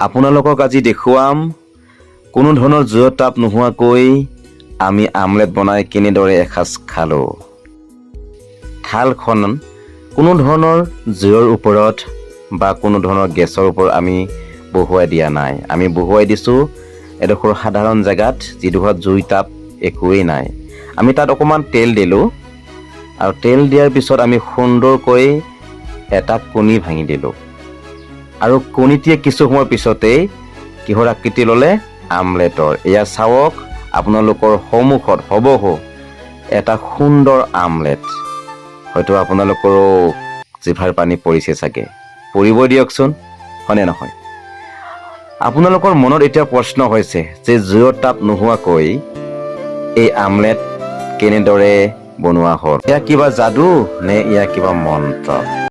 আপোনালোকক আজি দেখুৱাম কোনো ধৰণৰ জুইৰ তাপ নোহোৱাকৈ আমি আমলেট বনাই কেনেদৰে এসাঁজ খালোঁ। থালখন কোনো ধৰণৰ জুইৰ ওপৰত বা কোনো ধৰণৰ গেছৰ ওপৰত আমি বহুৱাই দিয়া নাই। আমি বহুৱাই দিছোঁ এডোখৰ সাধাৰণ জেগাত যিডোখৰত জুই তাপ একোৱেই নাই। আমি তাত অকণমান তেল দিলোঁ আৰু তেল দিয়াৰ পিছত আমি সুন্দৰকৈ এটা কণী ভাঙি দিলোঁ আৰু কণীটিয়ে কিছু সময়ৰ পিছতেই কিহৰ আকৃতি ল'লে? আমলেটৰ। এয়া চাওক আপোনালোকৰ সন্মুখত হবহু এটা সুন্দৰ আমলেট। হয়তো আপোনালোকৰো জিভাৰ পানী পৰিছে চাগে, পৰিব দিয়কচোন, হয়নে নহয়? আপোনালোকৰ মনত এতিয়া প্ৰশ্ন হৈছে যে জুইৰ তাপ নোহোৱাকৈ এই আমলেট কেনেদৰে বনোৱা হ'ল? এয়া কিবা যাদু নে এয়া কিবা মন্ত্ৰ?